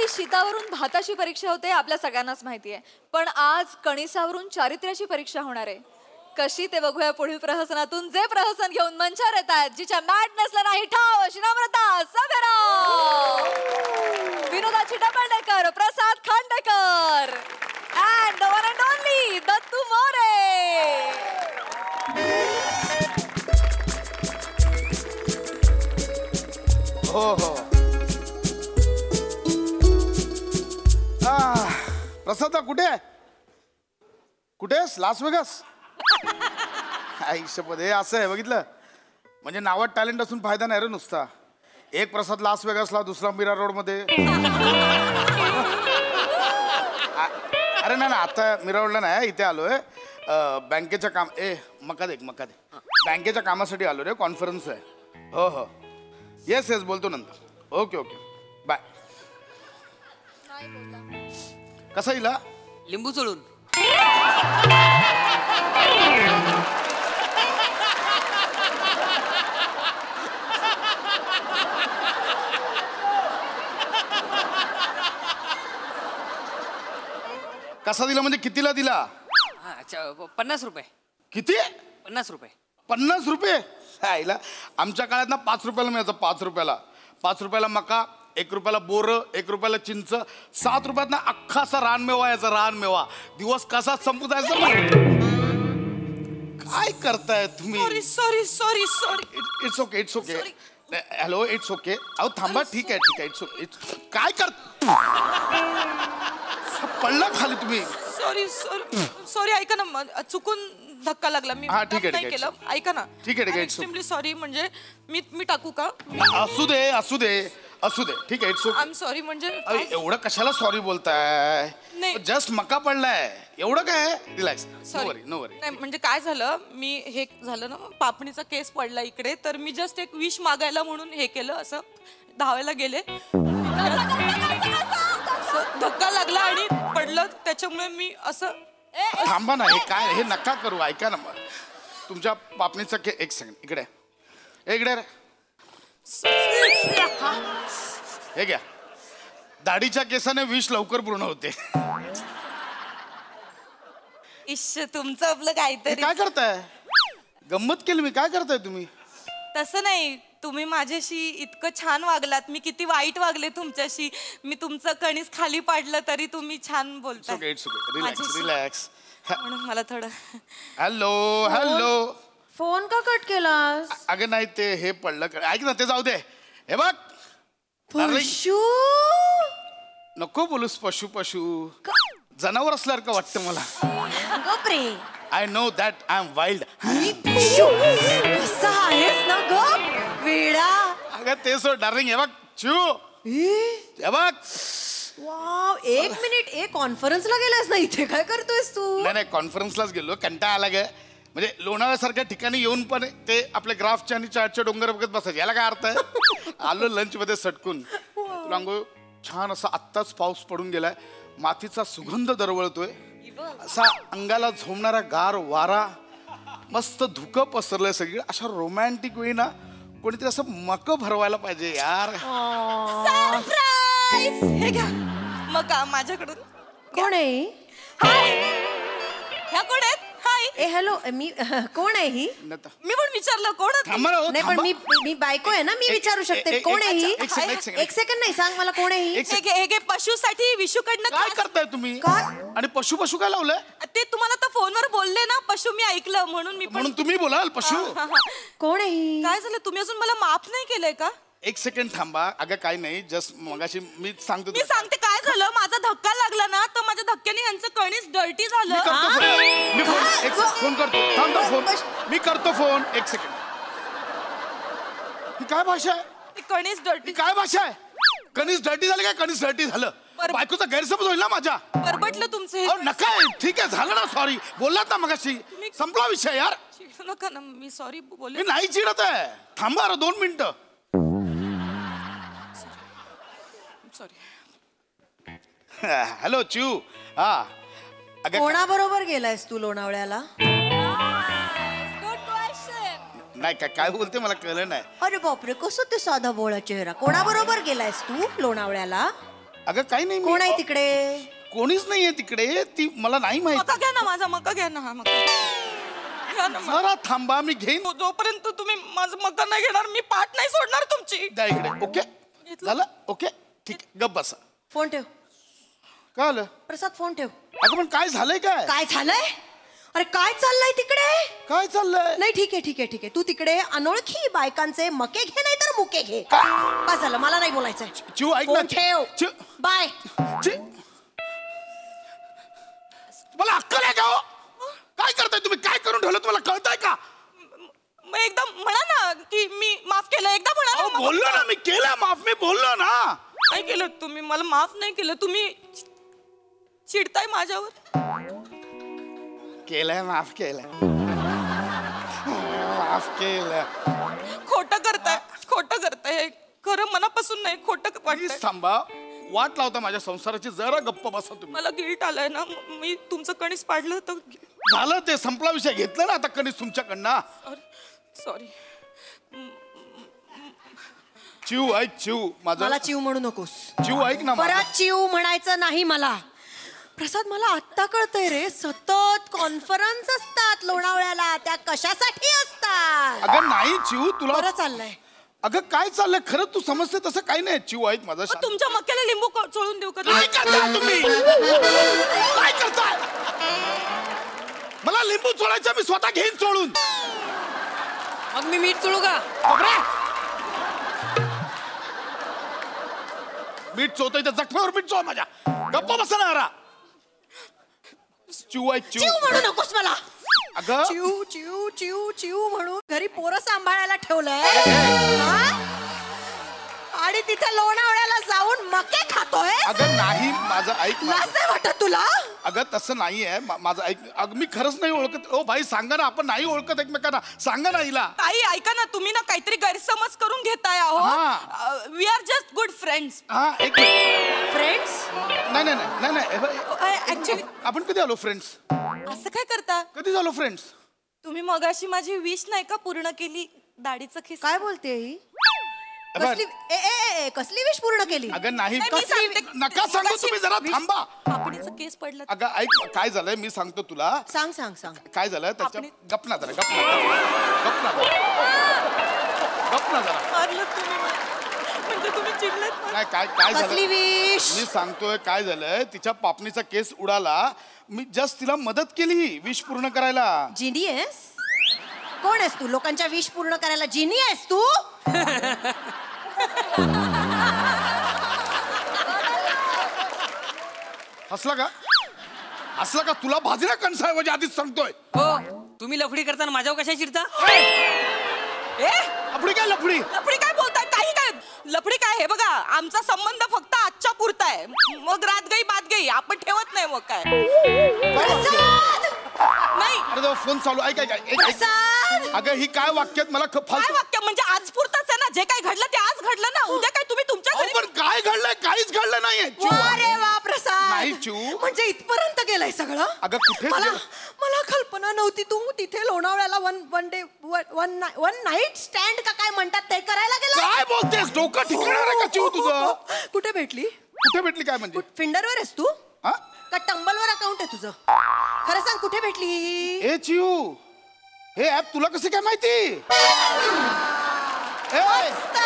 रविवारी शीतावरून भाताची परीक्षा होते आपल्या सगळ्यांनाच माहिती आहे, पण आज कणिसावरून चारित्र्याची परीक्षा होणार आहे. कशी ते बघूया पुढील प्रहसनातून. जे प्रहसन घेऊन मंचावर येत आहेत, जिच्या मॅडनेसला नाही ठाव अशी नम्रता सभेराव, विनोदाची double decker Prasad Khandekar and the one and only Dattu More. हो हो प्रसाद कुठे आहे? कुठे आहेस? Las Vegas? आयुष्यपदे असं आहे बघितलं, म्हणजे नावात टॅलेंट असून फायदा नाही रे नुसता. एक प्रसाद लास वेगासला, दुसरा मीरा रोड मध्ये. अरे ना आता मीरा रोडला नाही, इथे आलोय बँकेच्या काम. मका दे बँकेच्या कामासाठी आलो रे, कॉन्फरन्स आहे. हो हो येस येस बोलतो नंतर. Okay okay bye. कसा इला? लिंबू चोळून. कसा दिला म्हणजे कितीला दिला? अच्छा 50 रुपये. किती? 50 रुपये. 50 रुपये? आईला आमच्या काळात ना 5 रुपयाला मिळायचं. 5 रुपयाला 5 रुपयाला मका, 1 रुपयाला बोर, 1 रुपयाला चिंच, 7 रुपयात ना अख्खा असा रानमेवा याचा. रानमेवा दिवस कसा संपू जायचा. काय करताय तुम्ही? Sorry sorry sorry. It's okay it's okay. Hello it's okay. अहो थांबा. ठीक आहे ठीक आहे. It's okay. काय कर पडला खाली तुम्ही? Sorry sorry sorry. ऐका ना, चुकून धक्का लागला. मी ठीक आहे नाही केलं. ऐका ना. ठीक आहे ठीक आहे. Extremely sorry. म्हणजे मी टाकू का? असू दे असू दे असू दे. ठीक आहे it's okay. I am sorry. म्हणजे एवढं कशाला सॉरी बोलताय? जस्ट मका पडलाय, एवढं काय? रिलॅक्स. नो वरी नो वरी. नाही म्हणजे काय झालं, मी हे झालं ना, पापणीचा केस पडला इकडे, तर मी जस्ट एक विश मागायला म्हणून हे केलं, असं धावायला गेले, धक्का लागला आणि पडलं, त्याच्यामुळे मी असं. थांबा ना, हे काय? हे नका करू. ऐका ना मग तुमच्या पापणीचा एक सेकंड इकडे इकडे रे. हे घ्या. दाढीच्या केसाने विष लवकर पूर्ण होते. इश्श तुमचं आपलं काहीतरी. काय करताय? गंमत केली मी. काय करताय तुम्ही? तसं नाही, तुम्ही माझ्याशी इतकं छान वागलात, मी किती वाईट वागले तुमच्याशी. मी तुमचं कणीस खाली पाडलं तरी तुम्ही छान बोलता. Relax relax. म्हणून मला थोडं. Hello hello. फोन का कट केलास? अगं नाही ते हे पडलं. ऐक ना, ते जाऊ दे. हे बघ पशु. नको बोलूस पशु. पशु जनावर असल्यासारखं वाटतं मला. गप्रे. I know that I am wild. कसा आहेस ना ग वेडा? अगं ते सो डार्लिंग. हे बघ चू. हे बघ. वाव. एक मिनिट. कॉन्फरन्सला गेलास ना? इथे काय करतोयस तू? नाही कॉन्फरन्सलाच गेलो. कंटाळा आला ग. म्हणजे लोणावळ्यासारख्या ठिकाणी येऊन पण ते आपल्या ग्राफच्या आणि चार्टच्या डोंगर बघत बसायचे. याला काय अर्थ आहे? आलो लंच मध्ये सटकून. तुला अंगो छान असा आत्ताच पाऊस पडून गेलाय. मातीचा सुगंध दरवळतोय. असा अंगाला झोमणारा गार वारा. मस्त धुकं पसरलंय सगळी. अशा रोमॅन्टिक वेळी ना कोणीतरी असं मक भरवायला पाहिजे यार. सरप्राईज. हे घ्या मका माझ्याकडून. कोण आहे? हाय. ह्या कोण आहेत? हाय. हॅलो. मी कोण आहे ही? मी पण विचारलं कोण? नाही पण मी बायको आहे ना, मी विचारू शकते कोण आहे ही. एक सेकंड नाही, सांग मला कोण आहे ही. हे पशुसाठी विशूकडनं. काय करताय तुम्ही? आणि पशु पशु काय लावलंय? ते तुम्हाला तर फोनवर बोलले ना पशु, मी ऐकलं म्हणून मी. म्हणून तुम्ही बोलाल पशु. कोण आहे ही? काय झालं, तुम्ही अजून मला माफ नाही केलंय का? एक सेकंड थांबा. अगं काय नाही, जस्ट मगाशी मी सांगतो. मी सांगते काय झालं. माझा धक्का लागला ना, तर माझ्या धक्क्याने यांचं कणीस डर्टी झालं. मी फोन करतो. थांब फोन. मी करतो फोन. एक सेकंड. ही काय भाषा आहे? कणीस डर्टी. काय भाषा आहे? कणीस डर्टी झालं काय? कणीस डर्टी झालं. बायकोचा गैरसमज होईल ना माझ्या. बरबटलं तुमचे. नका. ठीक आहे झालं ना. सॉरी बोललात ना मगाशी. संपला विषय यार. चिडू नका ना. मी सॉरी बोलले. मी नाही चिडत आहे. थांबा 2 मिनिटं. सॉरी. हॅलो चू. हा कोणाबरोबर गेलायस तू लोणावळ्याला? नाही काय बोलते मला कळलं नाही. अरे बापरे, कसं ते साधा भोळा चेहरा. कोणाबरोबर गेलायस तू लोणावळ्याला? अगं काही नाही कोण आहे तिकडे? कोणीच नाहीये तिकडे. ती मला नाही मका माहिती. घ्या ना, माझा मका घ्या ना. हा मका घ्या ना. जरा थांबा मी घेईन. जोपर्यंत तुम्ही माझं मका नाही घेणार मी पाठ नाही सोडणार तुमची. द्या इकडे. ओके झालं. ओके ठीक आहे. गप्प बसा. फोन ठेव काय आलं? प्रसाद, फोन ठेव. अगं पण काय झालंय? काय काय झालंय? अरे काय चाललंय तिकडे? काय चाललंय? नाही ठीक आहे ठीक आहे ठीक आहे. तू तिकडे अनोळखी बायकांचे मके घे नाही तर मुके घे. काय झालं? मला नाही बोलायचंय. चिव ऐक ना. फोन ठेव. चिव. बाय. मला अक्कल आहे का हो? काय करताय तुम्ही? काय करून ठेवलं तुम्हाला कळतंय का? मग एकदा म्हणा ना की मी माफ केलं. एकदा म्हणा अहो, ना. बोललो ना मी. केलं माफ. मी बोललो ना. काय केलं तुम्ही? मला माफ नाही केलं तुम्ही. चिडताय माझ्यावर. केलंय. माफ केलंय. माफ केलं. खोटं करताय. हे खरं मनापासून नाही, खोटं प्लीज वाटतंय. थांबा. वाट लावता माझ्या संसाराची. जरा गप्प बसा तुम्ही. मला गिल्ट आलाय ना. मी तुमचं कणीस पाडलं होतं. झालं ते संपला विषय. घेतलं ना आता कणीस तुमच्याकडनं. सॉरी. चिव ऐक. चिव माझा. मला चिव म्हणू नकोस. चिव ऐक ना माझं. परत चिव म्हणायचं नाही मला. प्रसाद, मला आत्ता कळतंय रे. सतत कॉन्फरन्स असतात लोणावळ्याला. त्या कशासाठी असतात? अगं नाही चिव. तुला बरं चाललंय. अगं काय चाललंय? खरं तू समजते तसं काही नाही. चिव ऐक माझं. मग तुमच्या मक्याला लिंबू चोळून देऊ का? काय करताय तुम्ही? काय करताय? मला लिंबू चोळायचं. मी स्वतः घेईन चोळून. मग मी मीठ चोळू का? बापरे! मीठ चोळतोय त्या जखमेवर मीठ चोळ माझ्या. गप्पा बसणारा. चिव ऐक. चिव म्हणू नकोस मला. अगं चिव चिव चिव चिव म्हणून घरी पोरं सांभाळायला ठेवलंय हा? आणि तिथे लोणावळ्याला जाऊन मके खातोय. अगं नाही. माझं ऐक. लाज नाही वाटत तुला? अगं तसं नाहीये. माझं ऐक. अगं मी खरंच नाही ओळखत. ओ भाई सांगा ना. आपण नाही ओळखत एकमेकांना. सांगा ना हिला. ताई ऐका ना, तुम्ही ना काहीतरी गैरसमज करून घेताय हा. आहो. We are just good friends. हा एक मिनिट. फ्रेंड्स? नाही नाही नाही नाही नाही. ऍक्च्युली आपण कधी आलो फ्रेंड्स? असं काय करता कधी झालो फ्रेंड्स? तुम्ही? मगाशी माझी विश नाही का पूर्ण केली? दाढीचं खिस. काय बोलते ही? अबे, कसली कसली विश पूर्ण केली? अगं नाही. नाही, मी सांगते. नका सांगू तुम्ही. जरा थांबा. कापणीचं केस पडलं. अगं ऐक. काय झालंय मी सांगतो तुला. सांग सांग सांग. काय झालं त्याच्या. आपण- गपना जरा. गपना जरा. मारलं तुम्ही मला. म्हणजे तुम्ही चिडलेत मला. नाही काय कसली झालं विश? मी सांगतोय. काय झालंय तिच्या पापणीचा केस उडाला. मी जस्ट तिला मदत केली विश पूर्ण करायला. जिनी आहेस? कोण आहेस तू? लोकांच्या विश पूर्ण करायला जिनी आहेस तू? हसला का? हसला का? तुला भाजण्या कणसाऐवजी आधीच सांगतोय. हो तुम्ही लफडी करताना माझ्यावर कशा चिडता? ए लफडी काय? लफडी लफडी काय बोलताय? काही काय लफडी काय? हे बघा, आमचा संबंध फक्त आजच्या पुरता आहे. मग रात गई बात गई. आपण ठेवत नाही. मग काय नाही. अरे तो फोन चालू. ऐक ऐक ऐक. प्रसाद! अगं ही काय वाक्यात मला काय फालतू. वाक्य म्हणजे? आज पुरताच आहे ना. जे काही घडलं ते आज घडलं ना. उद्या काय तुम्ही तुमच्या अहो, घरी. पण काय घडलंय? काहीच घडलं नाहीये. वा रे वा प्रसाद. नाही, चिऊ. म्हणजे इथपर्यंत गेलंय सगळं? अगं, कुठे मला गेलं? मला कल्पना नव्हती तू तिथे लोणावळ्याला वन नाईट स्टँड का काय म्हणतात ते करायला गेला. काय बोलतेस? डोकं ठिकाणार आहे का चिव तुझं? कुठे भेटली? कुठे भेटली? काय म्हणजे? फिंडरवर आहेस तू हा? का टंबलवर अकाउंट आहे तुझं? खरं सांग, कुठे भेटली? ए चिव, हे ऍप तुला कसं काय माहिती? ए, मस्त!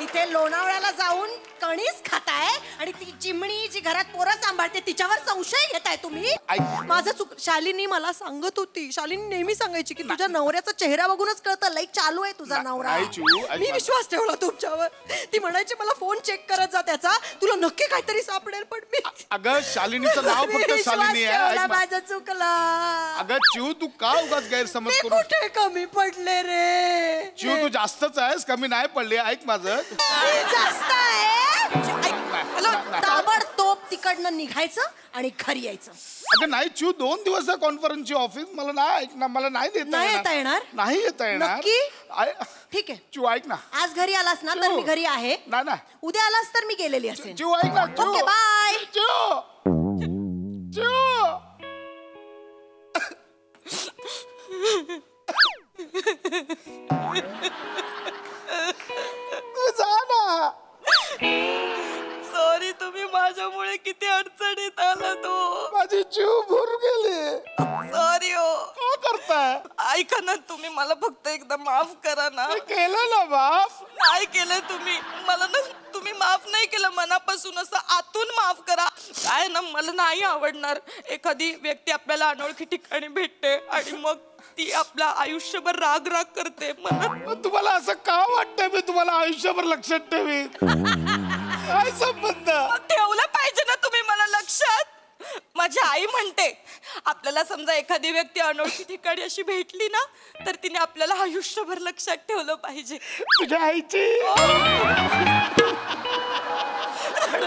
इथे लोणावळ्याला जाऊन कणीस खाताय आणि ती चिमणी जी घरात पोरं सांभाळते तिच्यावर संशय घेताय तुम्ही. ऐक. माझं चुक. शालिनी मला सांगत होती. शालिनी नेहमी सांगायची की तुझ्या नवऱ्याचा चेहरा बघूनच कळतं लाईक चालू आहे तुझा नवरा. नाही, चिऊ, ऐक मी माझं. विश्वास ठेवला तुमच्यावर. ती म्हणायची मला फोन चेक करत जा त्याचा, तुला नक्की काहीतरी सापडेल. पण मी अगं शालिनीचं नाव मी फक्त विश्वास शालिनी ठेवला, आहे. ऐक मा- माझं चुकलं. अगं चिव, तू का उगाच गैरसमज मी करू? कुठे कमी पडले रे? चिव, तू जास्तच आहेस. कमी नाही पडली. ऐक माझं. मी जास्त आहे. हॅलो, ताबडतोब तिकडनं निघायचं आणि घरी यायचं. अगं नाही चिव, 2 दिवस आहे कॉन्फरन्सची ऑफिस. मला नाही ऐक ना. मला नाही नाही येता येणार? नाही येता येणार. नक्की? आय- ठीक आहे. चिव ऐक ना. आज घरी आलास ना तर मी घरी आहे. नाही ना. उद्या आलास तर मी गेलेली असेल. चिव ऐक ना. चिव. Okay, bye. चिव. चिव. तू जा ना. सॉरी, तुम्ही माझ्यामुळे किती अडचणीत आला तो. माझी जीव भरून गेली. सॉरी हो. काय करताय? ऐका ना तुम्ही मला फक्त एकदा माफ करा ना. मी केलं ना बाप. काय केलं तुम्ही मला ना. तुम्ही माफ नाही केलं मनापासून, असं आतून माफ करा. काय ना मला नाही आवडणार एखादी व्यक्ती आपल्याला अनोळखी ठिकाणी भेटते आणि मग ती आपला आयुष्यभर राग राग करते. पण तुम्हाला असं का वाटतंय मी तुम्हाला आयुष्यभर लक्षात ठेवीन? काय संबंध? ठेवलं पाहिजे ना तुम्ही मला लक्षात. माझी आई म्हणते आपल्याला समजा एखादी व्यक्ती अनोळखी ठिकाणी अशी भेटली ना तर तिने आपल्याला आयुष्यभर लक्षात ठेवलं पाहिजे. तुझ्या आईची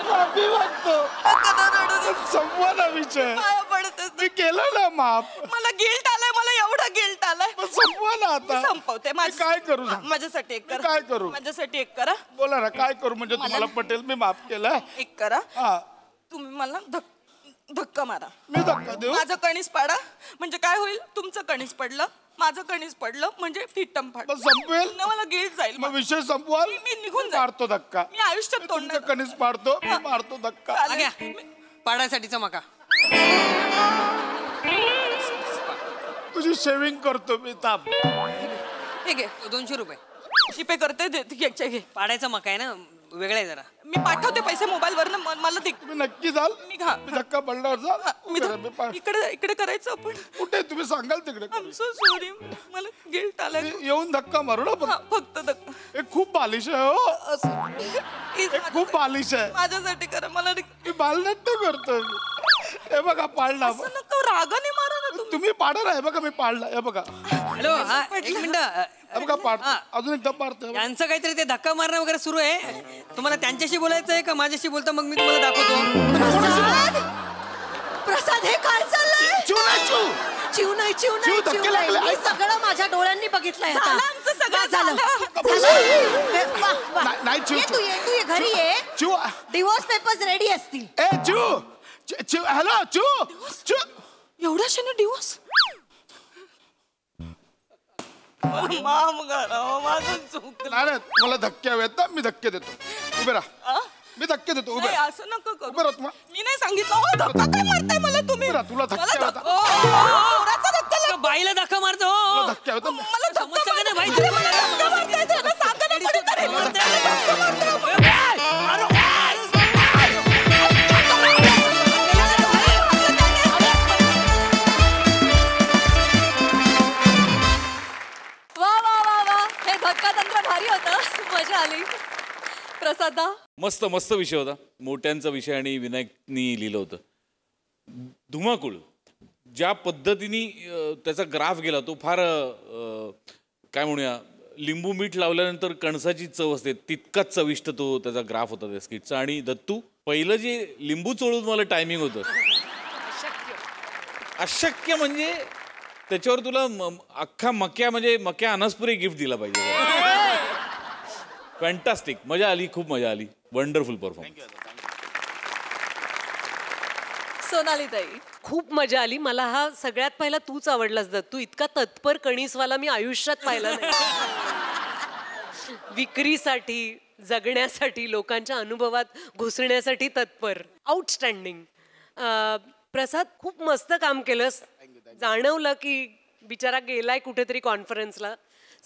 माफी मागतो. संपवा विषय. पाया पडते. मी केलं ना माफ. मला गिल्ट आलाय. मला एवढा गिल्ट आलाय. मग संपवा ना आता. संपवते. मी काय करू सांग? माझ्यासाठी एक करा. काय करू? माझ्यासाठी एक करा. बोला ना काय करू म्हणजे तुम्हाला पटेल. मी माफ केलं. एक करा. हा तुम्ही मला धक्का मारा. मी धक्का देऊ? माझं कणीस पाडा म्हणजे काय होईल. तुमचं कणीस पडलं माझं कणीस पडलं म्हणजे फिट्टम फाड. मग संपवेल ना मला गिल्ट जाईल. मग विषय संपवाल. मी निघून जाईल. मारतो धक्का. मी आयुष्यात तुमचं तोडणार. कणीस पाडतो. मी मारतो धक्का. चालेल. आग्या. पाडायसाठीचा मका. तुझी शेविंग करतो मी. ताप. हे घे 200 रुपये. जीपे करते घे घे. पाडायचा मका आहे ना, वेगळा आहे जरा. मी पाठवते पैसे मोबाईल वर मला दे. तुम्ही नक्की जाल. मी घा. मी धक्का पडल्यावर जाल. मी उभे राहा, मी पा- इकडे इकडे करायचं आपण. कुठे तुम्ही सांगाल तिकडे करू. So sorry. मला गिल्ट आलाय. मी येऊन धक्का मारू ना पण. हा, फक्त धक्का. हे खूप बालिश आहे हो. Please, हे खूप बालिश आहे. माझ्यासाठी करा. मला मी बालनाट्य करतोय. हे बघा पाळला. असं नको रागाने मारा ना तुम्ही. तुम्ही पाडा ना. हे बघा मी पाडला. हे बघा. हॅलो हा एक मिनिट. हे बघा पाडतो. हा. अजून एकदा पाडतो. यांचं काहीतरी ते धक्का मारणं वगैरे सुरू आहे. तुम्हाला त्यांच्याशी बोलायचं आहे का माझ्याशी बोलता मग मी तुम्हाला दाखवतो. प्रसाद प्रसाद हे काय चाललंय. चिव नाही चिव. चिव नाही चिव चिव नाही धक्के चिव नाही. लागले. मी सगळं माझ्या डोळ्यांनी बघितलंय आता. झालं आमचं सगळं. हा, झालं. झालं. झालं. वा, वा. नाही, चिव, ये तू ये घरी ये. चिव. डिवोर्स पेपर्स रेडी असतील. ए चिव. चिव हॅलो चिव. चिव. एवढा शनी दिवस माफ करा. माझं चुकलं. नाही नाही, मला धक्के हवेत ना. मी धक्के देतो. उभे राहा. मी धक्के देतो. उभे नाही, राहा. असं नको करू. उभे राहा तुम्हाला. मी नाही सांगितलं. ओ, धक्का काय मारताय मला तुम्ही. बरं, तुला धक्का मला होता. नवऱ्याचा धक्का लागला. बाईला धक्का मारतो. तुला धक्के हवेत ना. मला धक्का समजतं का नाही बाई? मारताय. मला धक्का मारताय. त्याला सांगा ना कोणीतरी. मला धक्का मारताय. वा वा वा वा. हे धक्का तंत्र भारी होतं. मजा आली. प्रसादा मस्त मस्त विषय होता. मोठ्यांचा विषय आणि विनायकनी लिहिलं होतं. धुमाकूळ ज्या पद्धतीने त्याचा ग्राफ गेला तो फार काय म्हणूया लिंबू मीठ लावल्यानंतर कणसाची चव असते तितकाच चविष्ट तो त्याचा ग्राफ होता त्या स्किटचा. आणि दत्तू पहिलं जे लिंबू चोळून मला टायमिंग होतं अशक्य म्हणजे त्याच्यावर तुला अख्खा मक्या म्हणजे मक्या अनासपुरी गिफ्ट दिला पाहिजे. फॅन्टास्टिक. मजा आली. खूप मजा आली. Wonderful performance. सोनाली ताई खूप मजा आली. मला हा सगळ्यात पहिला तूच आवडलास दत्तू. इतका तत्पर कणीसवाला मी आयुष्यात पाहिला नाही. विक्रीसाठी जगण्यासाठी लोकांच्या अनुभवात घुसण्यासाठी तत्पर. आउटस्टँडिंग. प्रसाद खूप मस्त काम केलंस. जाणवलं की बिचारा गेलाय कुठेतरी कॉन्फरन्सला.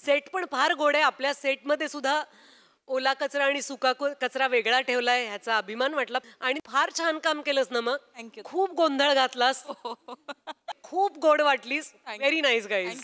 सेट पण फार गोड आहे. आपल्या सेटमध्ये सुद्धा ओला कचरा आणि सुका कचरा वेगळा ठेवलाय ह्याचा अभिमान वाटला. आणि फार छान काम केलंस ना. मग थँक्यू. खूप गोंधळ घातलास. खूप गोड वाटलीस. Very nice guys.